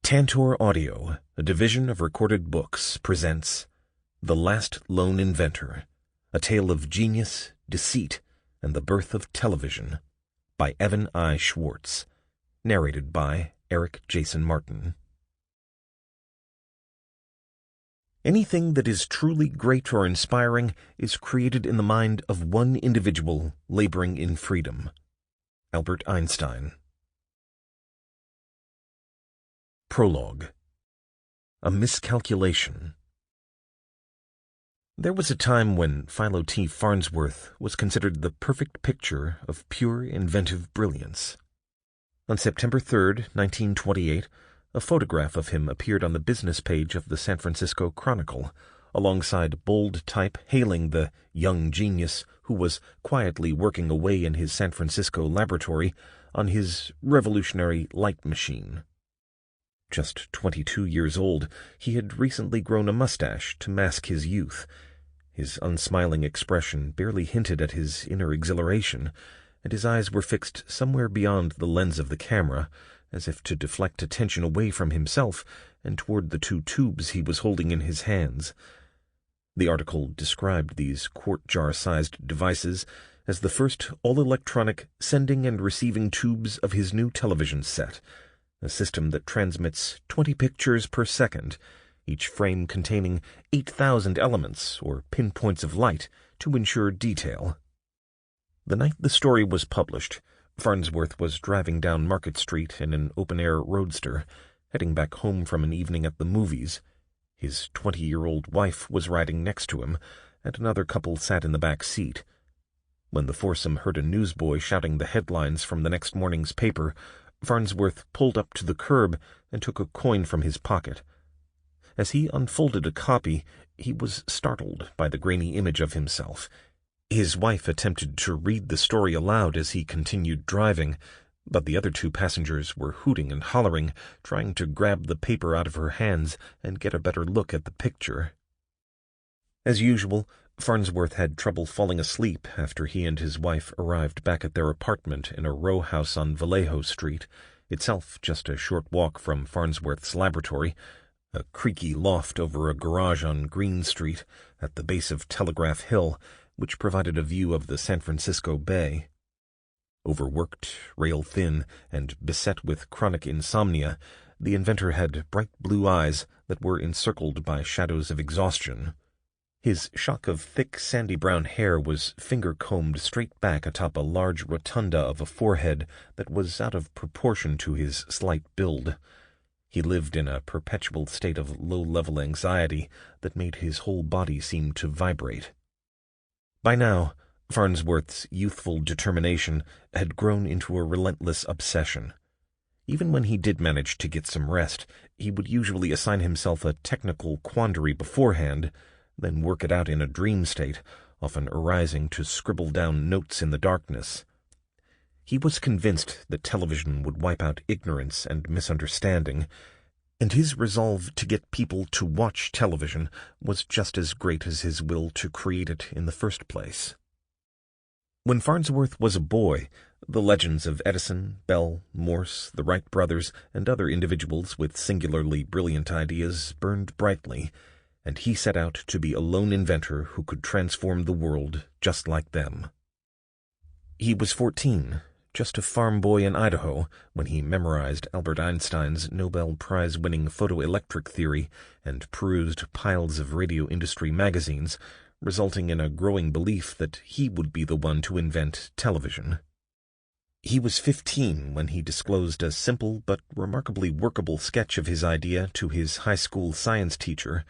Tantor Audio, a division of Recorded Books, presents The Last Lone Inventor, A Tale of Genius, Deceit, and the Birth of Television, by Evan I. Schwartz, narrated by Eric Jason Martin. Anything that is truly great or inspiring is created in the mind of one individual laboring in freedom. Albert Einstein. Prologue. A Miscalculation. There was a time when Philo T. Farnsworth was considered the perfect picture of pure inventive brilliance. On September 3, 1928, a photograph of him appeared on the business page of the San Francisco Chronicle, alongside bold type hailing the young genius who was quietly working away in his San Francisco laboratory on his revolutionary light machine. Just 22 years old, he had recently grown a mustache to mask his youth. His unsmiling expression barely hinted at his inner exhilaration, and his eyes were fixed somewhere beyond the lens of the camera, as if to deflect attention away from himself and toward the two tubes he was holding in his hands. The article described these quart-jar-sized devices as the first all-electronic sending and receiving tubes of his new television set, a system that transmits 20 pictures per second, each frame containing 8,000 elements or pinpoints of light to ensure detail. The night the story was published, Farnsworth was driving down Market Street in an open-air roadster, heading back home from an evening at the movies. His 20-year-old wife was riding next to him, and another couple sat in the back seat. When the foursome heard a newsboy shouting the headlines from the next morning's paper, Farnsworth pulled up to the curb and took a coin from his pocket. As he unfolded a copy, he was startled by the grainy image of himself. His wife attempted to read the story aloud as he continued driving, but the other two passengers were hooting and hollering, trying to grab the paper out of her hands and get a better look at the picture. As usual, Farnsworth had trouble falling asleep after he and his wife arrived back at their apartment in a row house on Vallejo Street, itself just a short walk from Farnsworth's laboratory, a creaky loft over a garage on Green Street at the base of Telegraph Hill, which provided a view of the San Francisco Bay. Overworked, rail-thin, and beset with chronic insomnia, the inventor had bright blue eyes that were encircled by shadows of exhaustion. His shock of thick, sandy-brown hair was finger-combed straight back atop a large rotunda of a forehead that was out of proportion to his slight build. He lived in a perpetual state of low-level anxiety that made his whole body seem to vibrate. By now, Farnsworth's youthful determination had grown into a relentless obsession. Even when he did manage to get some rest, he would usually assign himself a technical quandary beforehand, then work it out in a dream state, often arising to scribble down notes in the darkness. He was convinced that television would wipe out ignorance and misunderstanding, and his resolve to get people to watch television was just as great as his will to create it in the first place. When Farnsworth was a boy, the legends of Edison, Bell, Morse, the Wright brothers, and other individuals with singularly brilliant ideas burned brightly, and he set out to be a lone inventor who could transform the world just like them. He was 14, just a farm boy in Idaho, when he memorized Albert Einstein's Nobel Prize-winning photoelectric theory and perused piles of radio industry magazines, resulting in a growing belief that he would be the one to invent television. He was 15 when he disclosed a simple but remarkably workable sketch of his idea to his high school science teacher,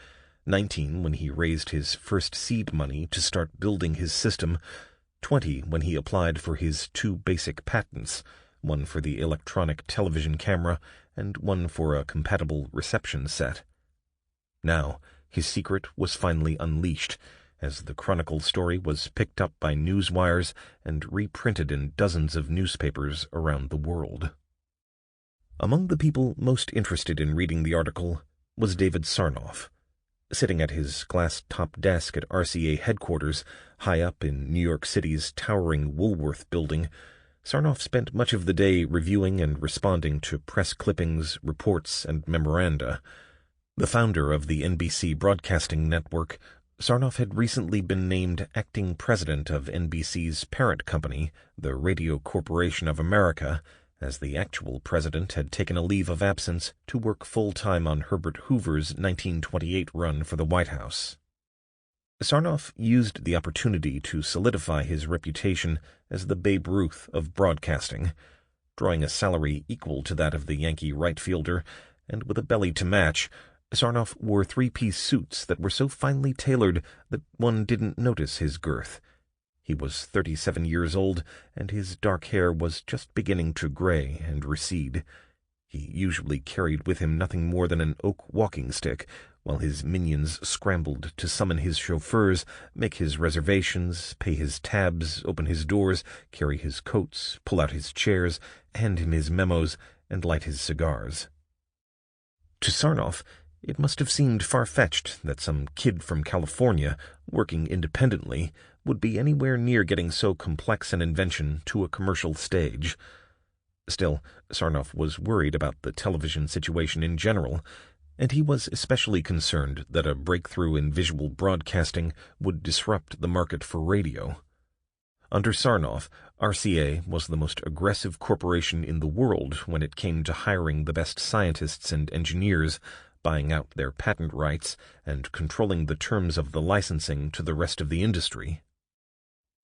19 when he raised his first seed money to start building his system, 20 when he applied for his two basic patents, one for the electronic television camera and one for a compatible reception set. Now, his secret was finally unleashed, as the Chronicle story was picked up by news wires and reprinted in dozens of newspapers around the world. Among the people most interested in reading the article was David Sarnoff. Sitting at his glass-top desk at RCA headquarters, high up in New York City's towering Woolworth building, Sarnoff spent much of the day reviewing and responding to press clippings, reports, and memoranda. The founder of the NBC broadcasting network, Sarnoff had recently been named acting president of NBC's parent company, the Radio Corporation of America, as the actual president had taken a leave of absence to work full-time on Herbert Hoover's 1928 run for the White House. Sarnoff used the opportunity to solidify his reputation as the Babe Ruth of broadcasting, drawing a salary equal to that of the Yankee right fielder, and with a belly to match. Sarnoff wore three-piece suits that were so finely tailored that one didn't notice his girth. He was 37 years old, and his dark hair was just beginning to gray and recede. He usually carried with him nothing more than an oak walking stick, while his minions scrambled to summon his chauffeurs, make his reservations, pay his tabs, open his doors, carry his coats, pull out his chairs, hand him his memos, and light his cigars. To Sarnoff, it must have seemed far-fetched that some kid from California, working independently, would be anywhere near getting so complex an invention to a commercial stage. Still, Sarnoff was worried about the television situation in general, and he was especially concerned that a breakthrough in visual broadcasting would disrupt the market for radio. Under Sarnoff, RCA was the most aggressive corporation in the world when it came to hiring the best scientists and engineers, buying out their patent rights, and controlling the terms of the licensing to the rest of the industry.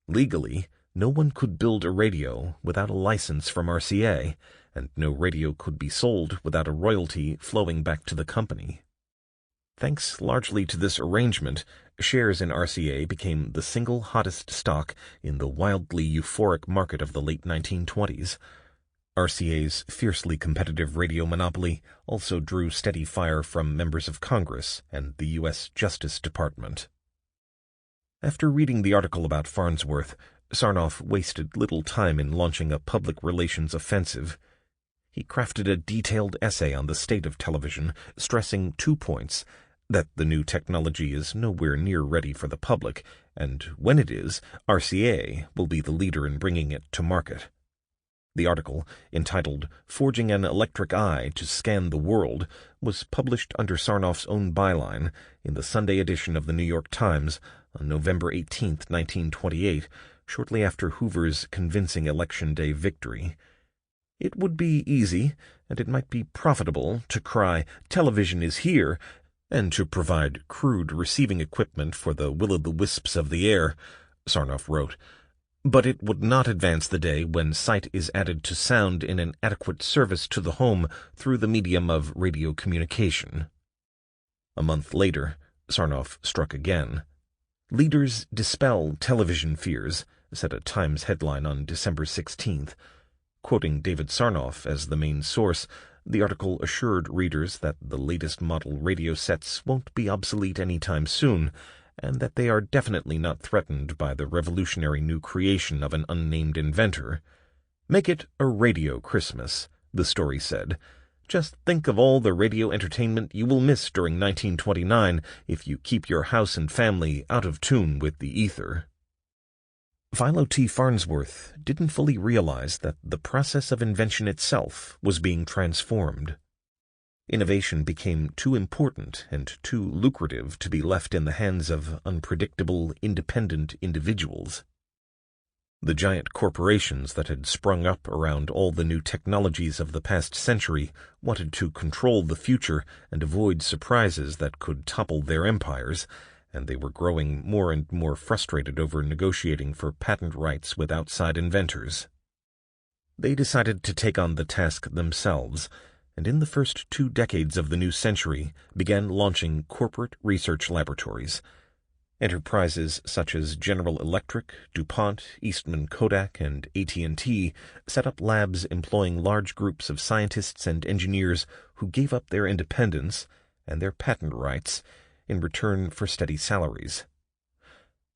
Legally, no one could build a radio without a license from RCA, and no radio could be sold without a royalty flowing back to the company. Thanks largely to this arrangement, shares in RCA became the single hottest stock in the wildly euphoric market of the late 1920s. RCA's fiercely competitive radio monopoly also drew steady fire from members of Congress and the U.S. Justice Department. After reading the article about Farnsworth, Sarnoff wasted little time in launching a public relations offensive. He crafted a detailed essay on the state of television, stressing 2 points: that the new technology is nowhere near ready for the public, and when it is, RCA will be the leader in bringing it to market. The article, entitled "Forging an Electric Eye to Scan the World," was published under Sarnoff's own byline in the Sunday edition of the New York Times on November 18, 1928, shortly after Hoover's convincing Election Day victory. It would be easy, and it might be profitable, to cry, "Television is here," and to provide crude receiving equipment for the will-o'-the-wisps of the air, Sarnoff wrote. But it would not advance the day when sight is added to sound in an adequate service to the home through the medium of radio communication. A month later, Sarnoff struck again. "Leaders dispel television fears," said a Times headline on December 16th. Quoting David Sarnoff as the main source, the article assured readers that the latest model radio sets won't be obsolete any time soon, and that they are definitely not threatened by the revolutionary new creation of an unnamed inventor. "Make it a radio Christmas," the story said. "Just think of all the radio entertainment you will miss during 1929 if you keep your house and family out of tune with the ether." Philo T. Farnsworth didn't fully realize that the process of invention itself was being transformed. Innovation became too important and too lucrative to be left in the hands of unpredictable, independent individuals. The giant corporations that had sprung up around all the new technologies of the past century wanted to control the future and avoid surprises that could topple their empires, and they were growing more and more frustrated over negotiating for patent rights with outside inventors. They decided to take on the task themselves, and in the first 2 decades of the new century began launching corporate research laboratories. Enterprises such as General Electric, DuPont, Eastman Kodak, and AT&T set up labs employing large groups of scientists and engineers who gave up their independence and their patent rights in return for steady salaries.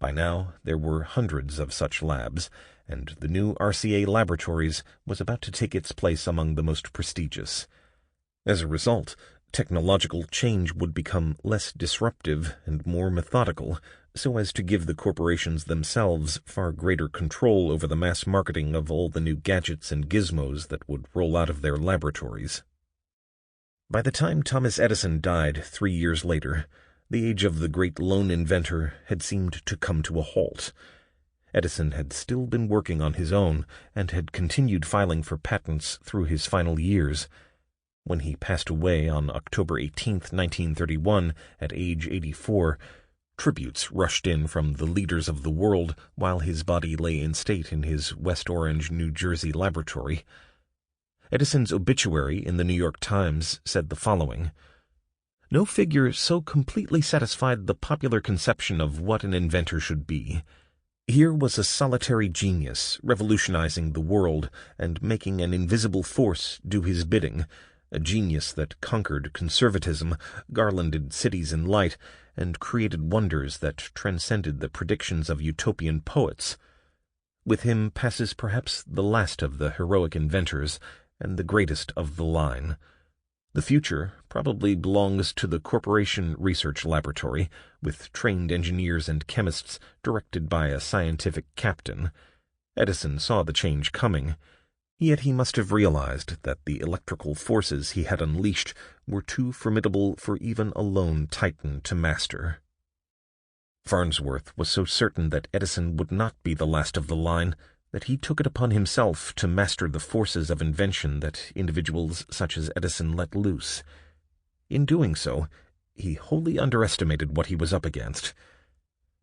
By now, there were hundreds of such labs, and the new RCA Laboratories was about to take its place among the most prestigious. As a result, Technological change would become less disruptive and more methodical, so as to give the corporations themselves far greater control over the mass marketing of all the new gadgets and gizmos that would roll out of their laboratories. By the time Thomas Edison died 3 years later, the age of the great lone inventor had seemed to come to a halt. Edison had still been working on his own and had continued filing for patents through his final years. When he passed away on October 18, 1931, at age 84, tributes rushed in from the leaders of the world while his body lay in state in his West Orange, New Jersey laboratory. Edison's obituary in the New York Times said the following: "No figure so completely satisfied the popular conception of what an inventor should be. Here was a solitary genius revolutionizing the world and making an invisible force do his bidding, a genius that conquered conservatism, garlanded cities in light, and created wonders that transcended the predictions of utopian poets. With him passes perhaps the last of the heroic inventors, and the greatest of the line. The future probably belongs to the Corporation Research Laboratory, with trained engineers and chemists directed by a scientific captain. Edison saw the change coming. Yet he must have realized that the electrical forces he had unleashed were too formidable for even a lone Titan to master." Farnsworth was so certain that Edison would not be the last of the line that he took it upon himself to master the forces of invention that individuals such as Edison let loose. In doing so, he wholly underestimated what he was up against.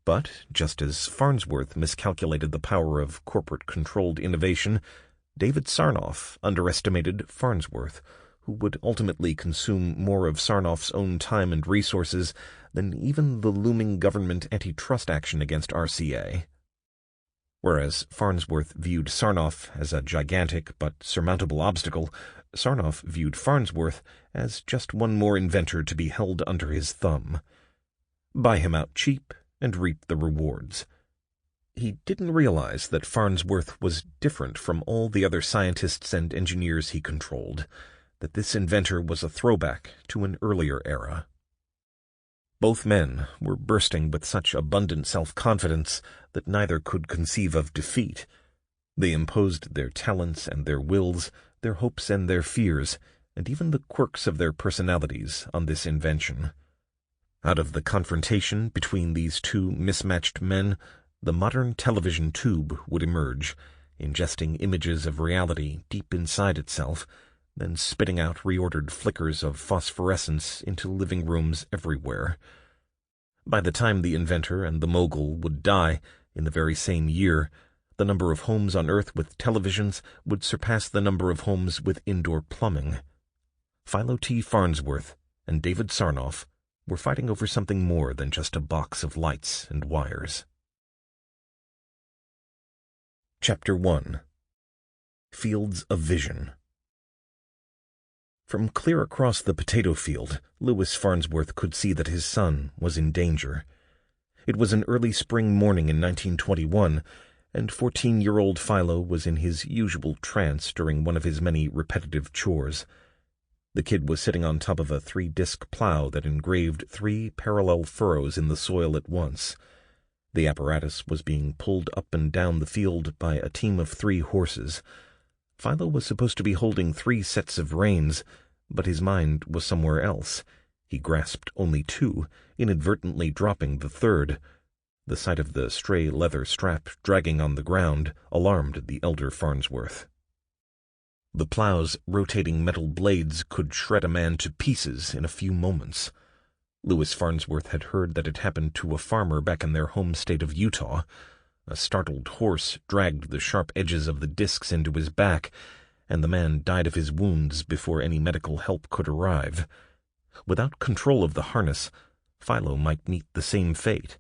But, just as Farnsworth miscalculated the power of corporate-controlled innovation, David Sarnoff underestimated Farnsworth, who would ultimately consume more of Sarnoff's own time and resources than even the looming government antitrust action against RCA. Whereas Farnsworth viewed Sarnoff as a gigantic but surmountable obstacle, Sarnoff viewed Farnsworth as just one more inventor to be held under his thumb. Buy him out cheap and reap the rewards. He didn't realize that Farnsworth was different from all the other scientists and engineers he controlled, that this inventor was a throwback to an earlier era. Both men were bursting with such abundant self-confidence that neither could conceive of defeat. They imposed their talents and their wills, their hopes and their fears, and even the quirks of their personalities on this invention. Out of the confrontation between these two mismatched men, the modern television tube would emerge, ingesting images of reality deep inside itself, then spitting out reordered flickers of phosphorescence into living rooms everywhere. By the time the inventor and the mogul would die, in the very same year, the number of homes on Earth with televisions would surpass the number of homes with indoor plumbing. Philo T. Farnsworth and David Sarnoff were fighting over something more than just a box of lights and wires. Chapter 1. Fields of Vision. From clear across the potato field, Louis Farnsworth could see that his son was in danger. It was an early spring morning in 1921, and 14-year-old Philo was in his usual trance during one of his many repetitive chores. The kid was sitting on top of a 3-disc plow that engraved 3 parallel furrows in the soil at once. The apparatus was being pulled up and down the field by a team of 3 horses. Philo was supposed to be holding 3 sets of reins, but his mind was somewhere else. He grasped only 2, inadvertently dropping the 3rd. The sight of the stray leather strap dragging on the ground alarmed the elder Farnsworth. The plow's rotating metal blades could shred a man to pieces in a few moments. Louis Farnsworth had heard that it happened to a farmer back in their home state of Utah. A startled horse dragged the sharp edges of the discs into his back, and the man died of his wounds before any medical help could arrive. Without control of the harness, Philo might meet the same fate.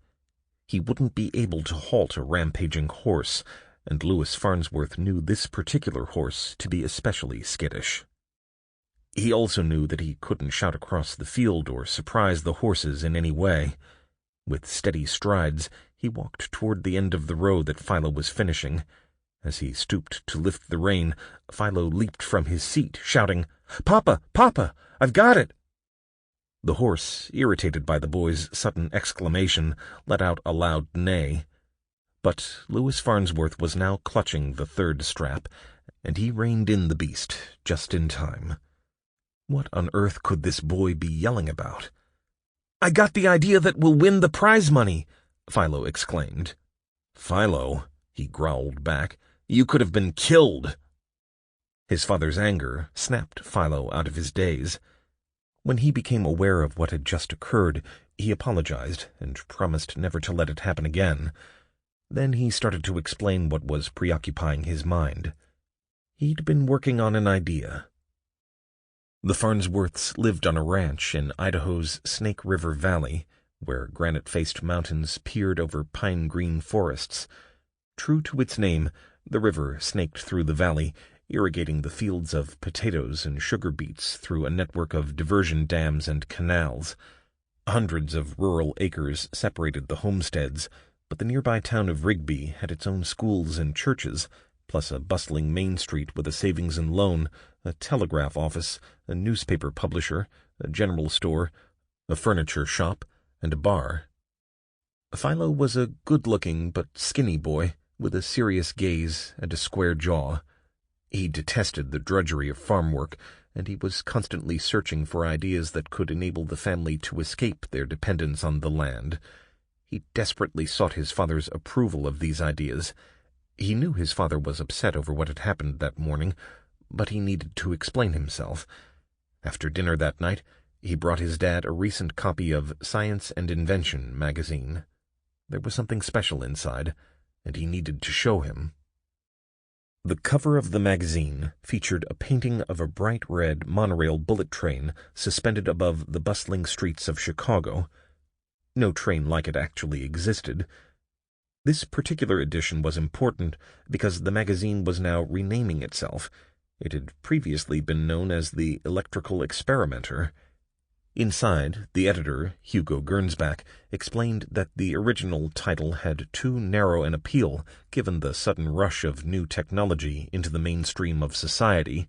He wouldn't be able to halt a rampaging horse, and Louis Farnsworth knew this particular horse to be especially skittish. He also knew that he couldn't shout across the field or surprise the horses in any way. With steady strides, he walked toward the end of the row that Philo was finishing. As he stooped to lift the rein, Philo leaped from his seat, shouting, "Papa! Papa! I've got it!" The horse, irritated by the boy's sudden exclamation, let out a loud neigh. But Louis Farnsworth was now clutching the third strap, and he reined in the beast just in time. What on earth could this boy be yelling about? "I got the idea that we'll win the prize money," Philo exclaimed. "Philo," he growled back, "you could have been killed." His father's anger snapped Philo out of his daze. When he became aware of what had just occurred, he apologized and promised never to let it happen again. Then he started to explain what was preoccupying his mind. He'd been working on an idea. The Farnsworths lived on a ranch in Idaho's Snake River Valley, where granite-faced mountains peered over pine-green forests. True to its name, the river snaked through the valley, irrigating the fields of potatoes and sugar beets through a network of diversion dams and canals. Hundreds of rural acres separated the homesteads, but the nearby town of Rigby had its own schools and churches, plus a bustling main street with a savings and loan, a telegraph office, a newspaper publisher, a general store, a furniture shop, and a bar. Philo was a good-looking but skinny boy with a serious gaze and a square jaw. He detested the drudgery of farm work, and he was constantly searching for ideas that could enable the family to escape their dependence on the land. He desperately sought his father's approval of these ideas. He knew his father was upset over what had happened that morning, but he needed to explain himself. After dinner that night, he brought his dad a recent copy of Science and Invention magazine. There was something special inside, and he needed to show him. The cover of the magazine featured a painting of a bright red monorail bullet train suspended above the bustling streets of Chicago. No train like it actually existed. This particular edition was important because the magazine was now renaming itself. It had previously been known as the Electrical Experimenter. Inside, the editor, Hugo Gernsback, explained that the original title had too narrow an appeal given the sudden rush of new technology into the mainstream of society,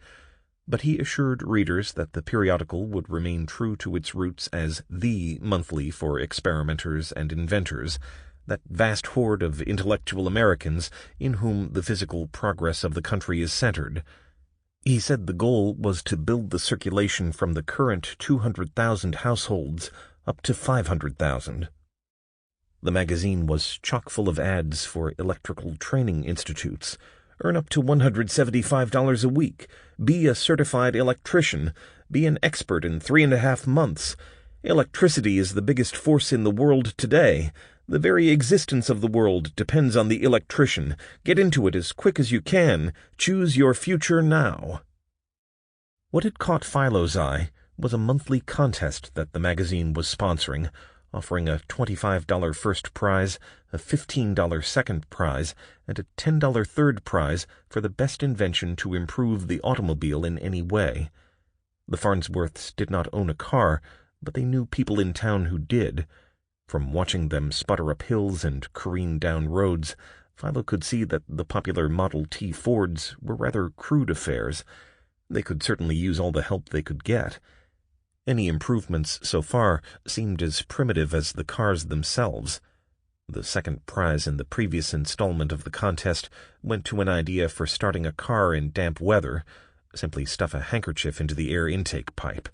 but he assured readers that the periodical would remain true to its roots as the monthly for experimenters and inventors, that vast horde of intellectual Americans in whom the physical progress of the country is centered. He said the goal was to build the circulation from the current 200,000 households up to 500,000. The magazine was chock full of ads for electrical training institutes. Earn up to $175 a week. Be a certified electrician. Be an expert in 3.5 months. Electricity is the biggest force in the world today. The very existence of the world depends on the electrician. Get into it as quick as you can. Choose your future now. What had caught Philo's eye was a monthly contest that the magazine was sponsoring, offering a $25 first prize, a $15 second prize, and a $10 third prize for the best invention to improve the automobile in any way. The Farnsworths did not own a car, but they knew people in town who did. From watching them sputter up hills and careen down roads, Philo could see that the popular Model T Fords were rather crude affairs. They could certainly use all the help they could get. Any improvements so far seemed as primitive as the cars themselves. The second prize in the previous installment of the contest went to an idea for starting a car in damp weather. Simply stuff a handkerchief into the air intake pipe.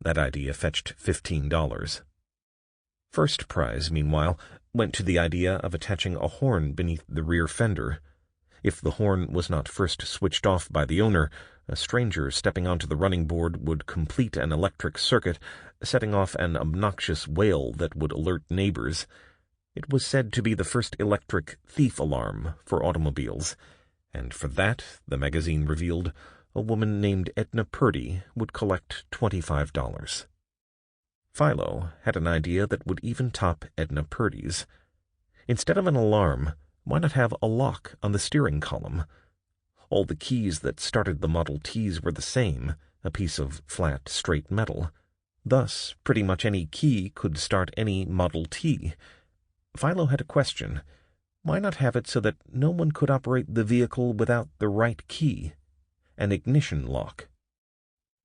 That idea fetched $15. First prize, meanwhile, went to the idea of attaching a horn beneath the rear fender. If the horn was not first switched off by the owner, a stranger stepping onto the running board would complete an electric circuit, setting off an obnoxious wail that would alert neighbors. It was said to be the first electric thief alarm for automobiles, and for that, the magazine revealed, a woman named Edna Purdy would collect $25. Philo had an idea that would even top Edna Purdy's. Instead of an alarm, why not have a lock on the steering column? All the keys that started the Model Ts were the same, a piece of flat, straight metal. Thus, pretty much any key could start any Model T. Philo had a question. Why not have it so that no one could operate the vehicle without the right key? An ignition lock.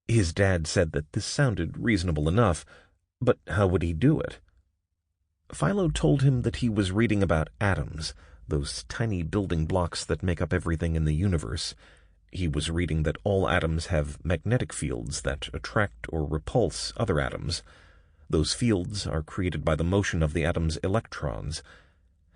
His dad said that this sounded reasonable enough, But how would he do it? Philo told him that he was reading about atoms, those tiny building blocks that make up everything in the universe. He was reading that all atoms have magnetic fields that attract or repulse other atoms. Those fields are created by the motion of the atom's electrons.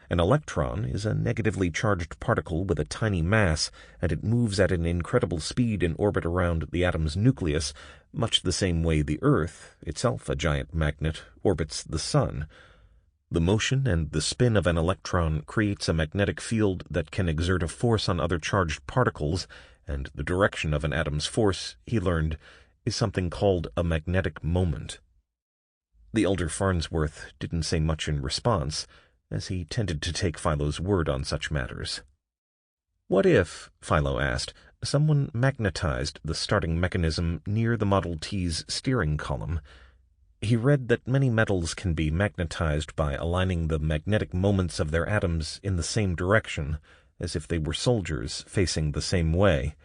An electron is a negatively charged particle with a tiny mass, and it moves at an incredible speed in orbit around the atom's nucleus, much the same way the Earth, itself a giant magnet, orbits the Sun. The motion and the spin of an electron creates a magnetic field that can exert a force on other charged particles, and the direction of an atom's force, he learned, is something called a magnetic moment. The elder Farnsworth didn't say much in response, as he tended to take Philo's word on such matters. "What if," Philo asked, "someone magnetized the starting mechanism near the Model T's steering column?" He read that many metals can be magnetized by aligning the magnetic moments of their atoms in the same direction, as if they were soldiers facing the same way.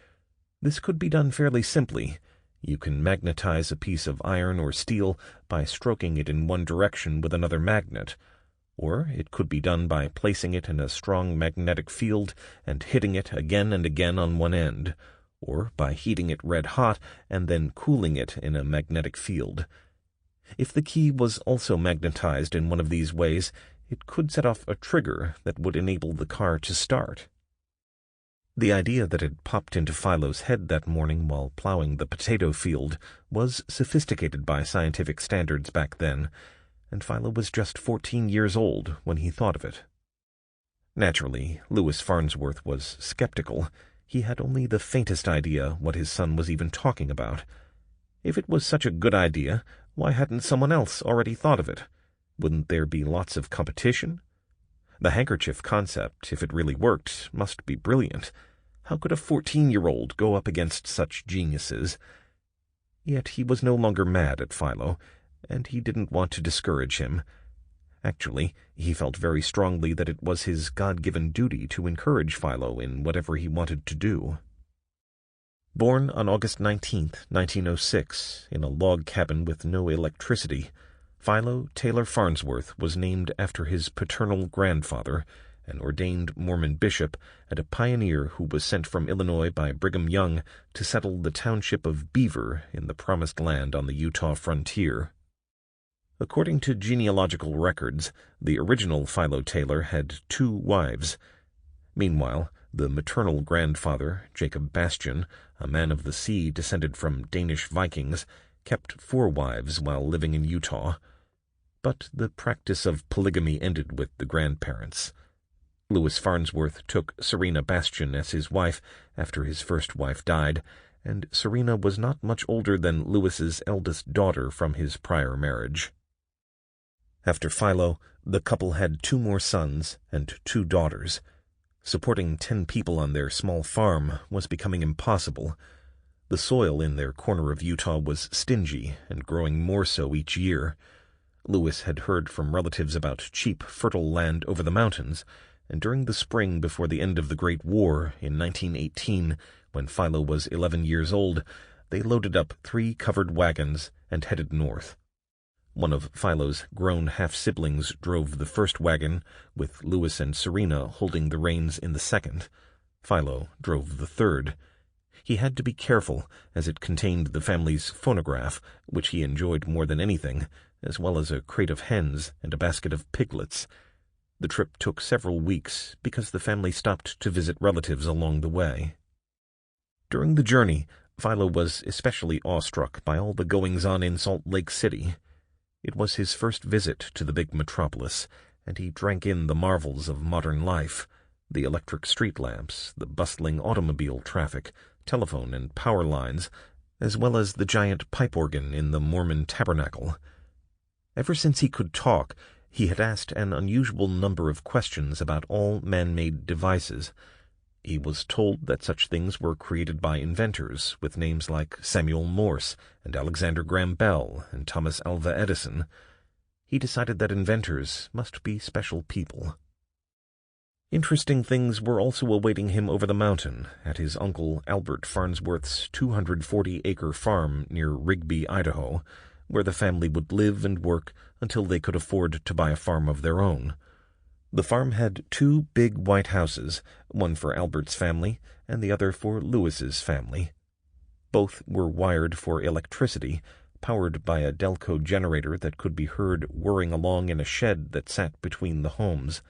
This could be done fairly simply. You can magnetize a piece of iron or steel by stroking it in one direction with another magnet, or it could be done by placing it in a strong magnetic field and hitting it again and again on one end, or by heating it red hot and then cooling it in a magnetic field. If the key was also magnetized in one of these ways, it could set off a trigger that would enable the car to start. The idea that had popped into Philo's head that morning while plowing the potato field was sophisticated by scientific standards back then, and Philo was just 14 years old when he thought of it. Naturally, Louis Farnsworth was skeptical. He had only the faintest idea what his son was even talking about. If it was such a good idea, why hadn't someone else already thought of it? Wouldn't there be lots of competition? The handkerchief concept, if it really worked, must be brilliant. How could a 14-year-old go up against such geniuses? Yet he was no longer mad at Philo, and he didn't want to discourage him. Actually, he felt very strongly that it was his God-given duty to encourage Philo in whatever he wanted to do. Born on August 19, 1906, in a log cabin with no electricity, Philo Taylor Farnsworth was named after his paternal grandfather, an ordained Mormon bishop and a pioneer who was sent from Illinois by Brigham Young to settle the township of Beaver in the Promised Land on the Utah frontier. According to genealogical records, the original Philo Taylor had 2 wives. Meanwhile, the maternal grandfather, Jacob Bastian, a man of the sea descended from Danish Vikings, kept 4 wives while living in Utah. But the practice of polygamy ended with the grandparents. Louis Farnsworth took Serena Bastian as his wife after his first wife died, and Serena was not much older than Louis's eldest daughter from his prior marriage. After Philo, the couple had 2 more sons and 2 daughters. Supporting 10 people on their small farm was becoming impossible. The soil in their corner of Utah was stingy and growing more so each year. Louis had heard from relatives about cheap, fertile land over the mountains, and during the spring before the end of the Great War in 1918, when Philo was 11 years old, they loaded up 3 covered wagons and headed north. One of Philo's grown half-siblings drove the first wagon, with Louis and Serena holding the reins in the second. Philo drove the third. He had to be careful, as it contained the family's phonograph, which he enjoyed more than anything, as well as a crate of hens and a basket of piglets. The trip took several weeks because the family stopped to visit relatives along the way. During the journey, Philo was especially awestruck by all the goings-on in Salt Lake City. It was his first visit to the big metropolis, and he drank in the marvels of modern life, the electric street lamps, the bustling automobile traffic, telephone and power lines, as well as the giant pipe organ in the Mormon tabernacle. Ever since he could talk, he had asked an unusual number of questions about all man-made devices. He was told that such things were created by inventors with names like Samuel Morse and Alexander Graham Bell and Thomas Alva Edison. He decided that inventors must be special people. Interesting things were also awaiting him over the mountain at his uncle Albert Farnsworth's 240-acre farm near Rigby, Idaho, where the family would live and work until they could afford to buy a farm of their own. The farm had 2 big white houses, one for Albert's family and the other for Lewis's family. Both were wired for electricity, powered by a Delco generator that could be heard whirring along in a shed that sat between the homes.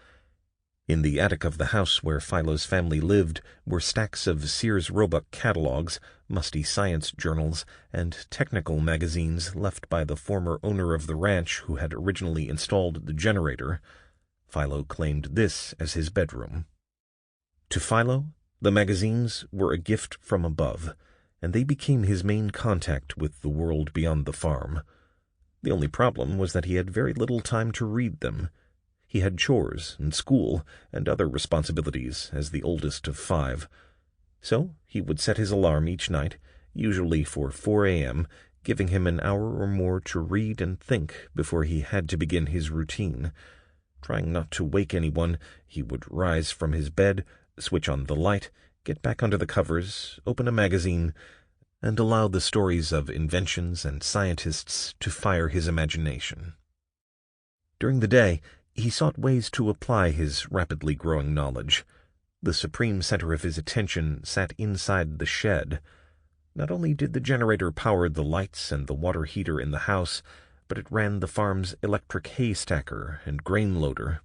In the attic of the house where Philo's family lived were stacks of Sears Roebuck catalogs, musty science journals, and technical magazines left by the former owner of the ranch who had originally installed the generator. Philo claimed this as his bedroom. To Philo, the magazines were a gift from above, and they became his main contact with the world beyond the farm. The only problem was that he had very little time to read them. He had chores and school and other responsibilities as the oldest of 5. So he would set his alarm each night, usually for 4 a.m., giving him an hour or more to read and think before he had to begin his routine. Trying not to wake anyone, he would rise from his bed, switch on the light, get back under the covers, open a magazine, and allow the stories of inventions and scientists to fire his imagination. During the day, he sought ways to apply his rapidly growing knowledge. The supreme center of his attention sat inside the shed. Not only did the generator power the lights and the water heater in the house, but it ran the farm's electric hay stacker and grain loader.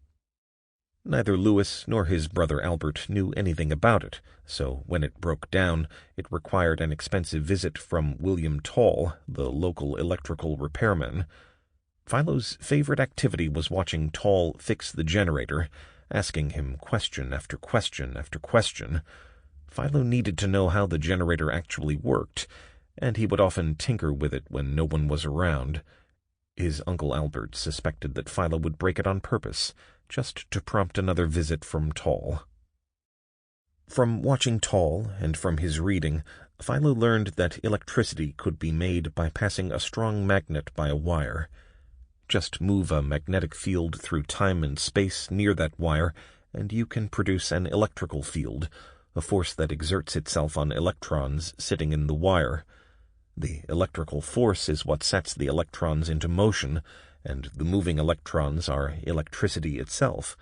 Neither Lewis nor his brother Albert knew anything about it, so when it broke down, it required an expensive visit from William Tall, the local electrical repairman. Philo's favorite activity was watching Tall fix the generator, asking him question after question after question. Philo needed to know how the generator actually worked, and he would often tinker with it when no one was around. His Uncle Albert suspected that Philo would break it on purpose, just to prompt another visit from Tall. From watching Tall and from his reading, Philo learned that electricity could be made by passing a strong magnet by a wire. Just move a magnetic field through time and space near that wire, and you can produce an electrical field, a force that exerts itself on electrons sitting in the wire. The electrical force is what sets the electrons into motion, and the moving electrons are electricity itself.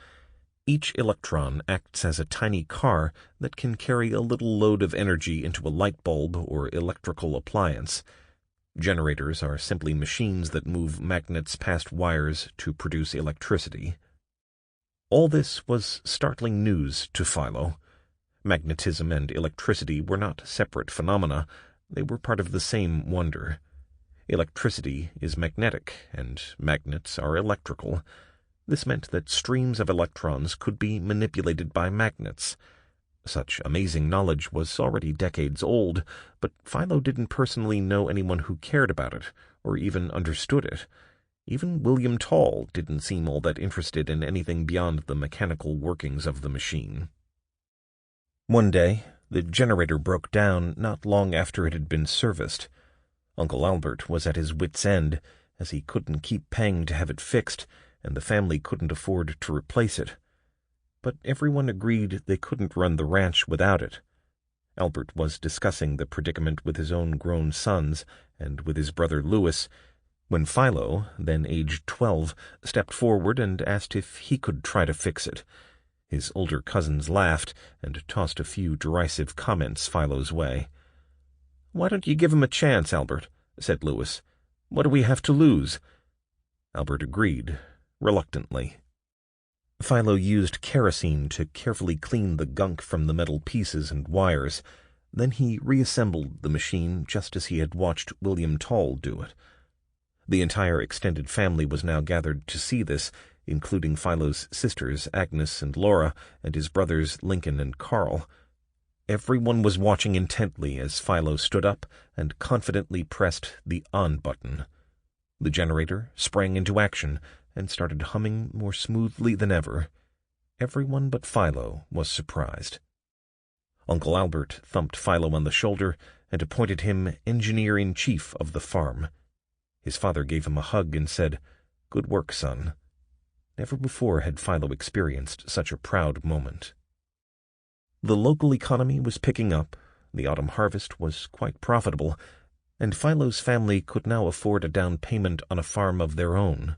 Each electron acts as a tiny car that can carry a little load of energy into a light bulb or electrical appliance. Generators are simply machines that move magnets past wires to produce electricity. All this was startling news to Philo. Magnetism and electricity were not separate phenomena. They were part of the same wonder. Electricity is magnetic, and magnets are electrical. This meant that streams of electrons could be manipulated by magnets. Such amazing knowledge was already decades old, but Philo didn't personally know anyone who cared about it, or even understood it. Even William Tall didn't seem all that interested in anything beyond the mechanical workings of the machine. One day, the generator broke down not long after it had been serviced. Uncle Albert was at his wits' end, as he couldn't keep paying to have it fixed, and the family couldn't afford to replace it. But everyone agreed they couldn't run the ranch without it. Albert was discussing the predicament with his own grown sons and with his brother Lewis, when Philo, then aged 12, stepped forward and asked if he could try to fix it. His older cousins laughed and tossed a few derisive comments Philo's way. "Why don't you give him a chance, Albert?" said Lewis. "What do we have to lose?" Albert agreed, reluctantly. Philo used kerosene to carefully clean the gunk from the metal pieces and wires. Then he reassembled the machine just as he had watched William Tall do it. The entire extended family was now gathered to see this, including Philo's sisters Agnes and Laura, and his brothers Lincoln and Carl. Everyone was watching intently as Philo stood up and confidently pressed the on button. The generator sprang into action and started humming more smoothly than ever. Everyone but Philo was surprised. Uncle Albert thumped Philo on the shoulder and appointed him engineer-in-chief of the farm. His father gave him a hug and said, "Good work, son." Never before had Philo experienced such a proud moment. The local economy was picking up, the autumn harvest was quite profitable, and Philo's family could now afford a down payment on a farm of their own.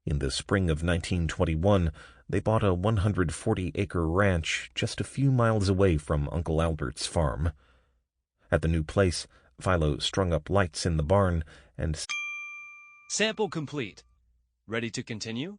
In the spring of 1921, they bought a 140-acre ranch just a few miles away from Uncle Albert's farm. At the new place, Philo strung up lights in the barn and... Sample complete. Ready to continue?